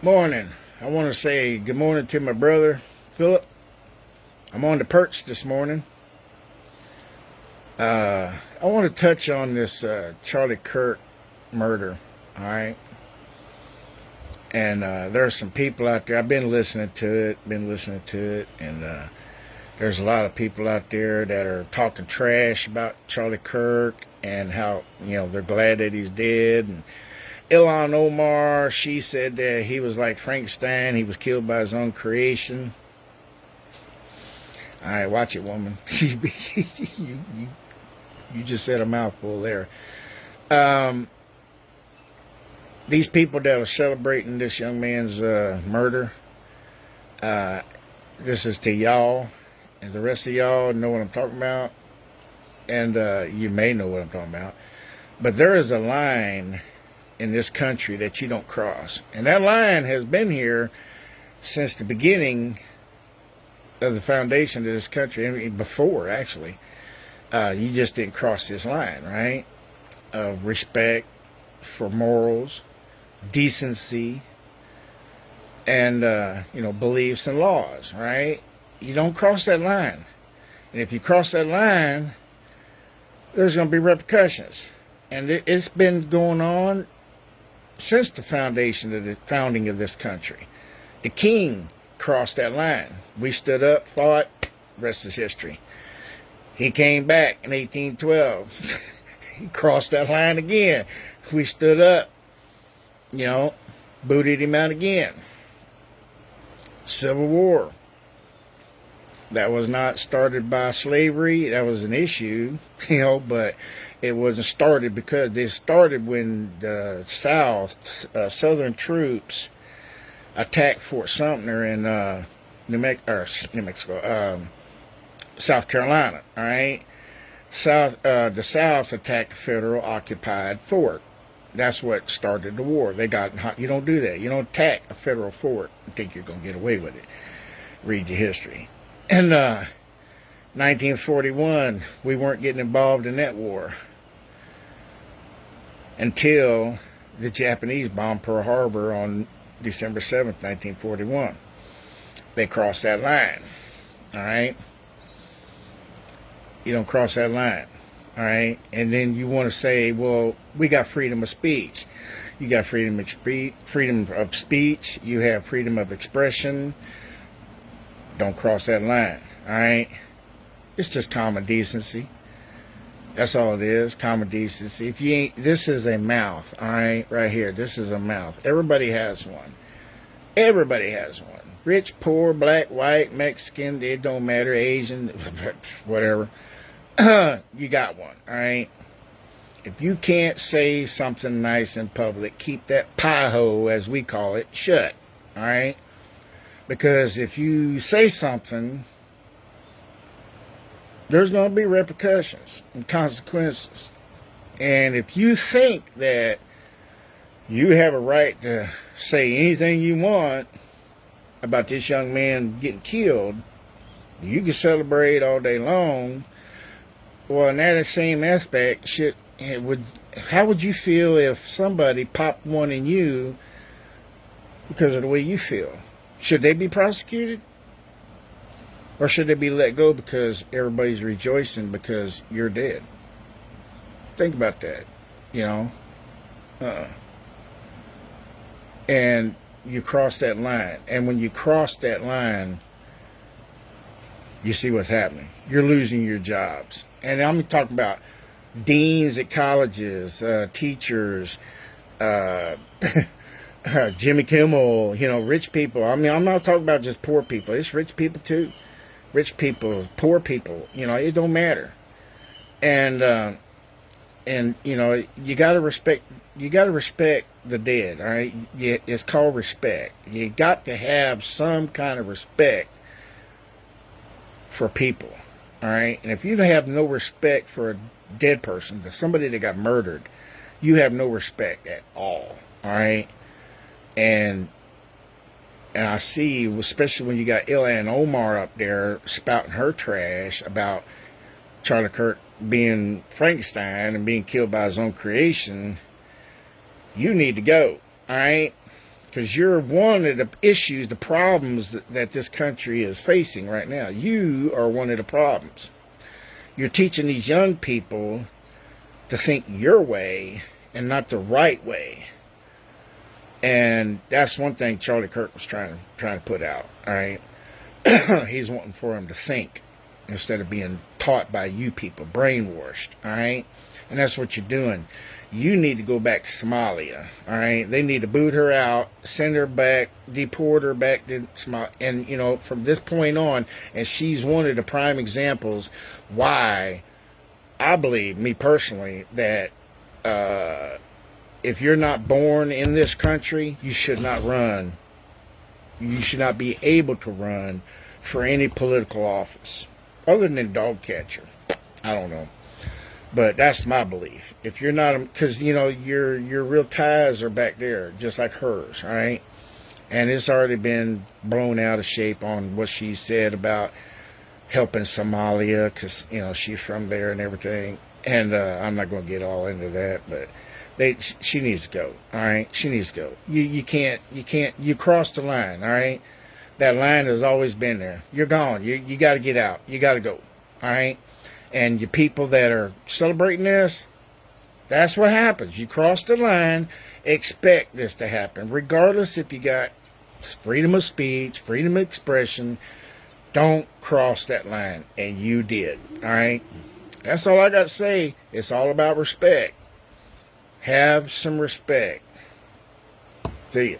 Morning. I want to say good morning to my brother, Philip. I'm on the perch this morning. I want to touch on this Charlie Kirk murder, all right? And there are some people out there. I've been listening to it, and there's a lot of people out there that are talking trash about Charlie Kirk and how, they're glad that he's dead. And Ilhan Omar, she said that he was like Frankenstein. He was killed by his own creation. All right, watch it, woman. you just said a mouthful there. These people that are celebrating this young man's murder, this is to y'all, and the rest of y'all know what I'm talking about, and you may know what I'm talking about. But there is a line in this country that you don't cross, and that line has been here since the beginning of the foundation of this country, and before actually. You just didn't cross this line, right? Of respect for morals, decency, and beliefs and laws, right? You don't cross that line, and if you cross that line, there's going to be repercussions, and it's been going on since the founding of this country. The king crossed that line. We stood up, fought. Rest is history. He came back in 1812. He crossed that line again. We stood up, booted him out again. Civil War. That was not started by slavery. That was an issue, but it wasn't started because it started when the Southern troops attacked Fort Sumter in New Mexico. South Carolina, all right? The South attacked the federal occupied fort. That's what started the war. They got hot. You don't do that. You don't attack a federal fort and think you're going to get away with it. Read your history. And 1941, we weren't getting involved in that war until the Japanese bombed Pearl Harbor on December 7th, 1941. They crossed that line, all right? You don't cross that line, all right? And then you want to say, well, we got freedom of speech. You got freedom of speech. You have freedom of expression. Don't cross that line, all right? It's just common decency. That's all it is, common decency. If you ain't, this is a mouth, all right? Right here, this is a mouth. Everybody has one. Everybody has one. Rich, poor, black, white, Mexican, it don't matter, Asian, whatever. You got one, all right? If you can't say something nice in public, keep that pie hole, as we call it, shut, all right? Because if you say something, there's going to be repercussions and consequences. And if you think that you have a right to say anything you want about this young man getting killed, you can celebrate all day long. Well, in that same aspect, how would you feel if somebody popped one in you because of the way you feel? Should they be prosecuted? Or should they be let go because everybody's rejoicing because you're dead? Think about that, And you cross that line. And when you cross that line, you see what's happening. You're losing your jobs. And I'm talking about deans at colleges, teachers, Jimmy Kimmel, rich people. I mean, I'm not talking about just poor people. It's rich people too. Rich people, poor people, it don't matter. And you got to respect the dead, all right? It's called respect. You got to have some kind of respect for people, all right? And if you have no respect for a dead person, somebody that got murdered, you have no respect at all right? And I see, especially when you got Ilhan Omar up there spouting her trash about Charlie Kirk being Frankenstein and being killed by his own creation, you need to go, all right? because you're one of the issues, the problems that this country is facing right now. You are one of the problems. You're teaching these young people to think your way and not the right way. And that's one thing Charlie Kirk was trying to put out. All right, he's wanting for them to think instead of being taught by you people, brainwashed. All right, and that's what you're doing. You need to go back to Somalia. All right, they need to boot her out, send her back, deport her back to Somalia, and from this point on, and she's one of the prime examples why I believe, me personally, that if you're not born in this country, you should not run. You should not be able to run for any political office other than dog catcher. I don't know. But that's my belief. If you're not, because your real ties are back there, just like hers, all right? And it's already been blown out of shape on what she said about helping Somalia, because she's from there and everything. And I'm not going to get all into that, but she needs to go. All right, she needs to go. You can't. You crossed the line. All right, that line has always been there. You're gone. You got to get out. You got to go. All right. And you people that are celebrating this, that's what happens. You cross the line, expect this to happen. Regardless if you got freedom of speech, freedom of expression, don't cross that line. And you did. All right? That's all I got to say. It's all about respect. Have some respect. See you.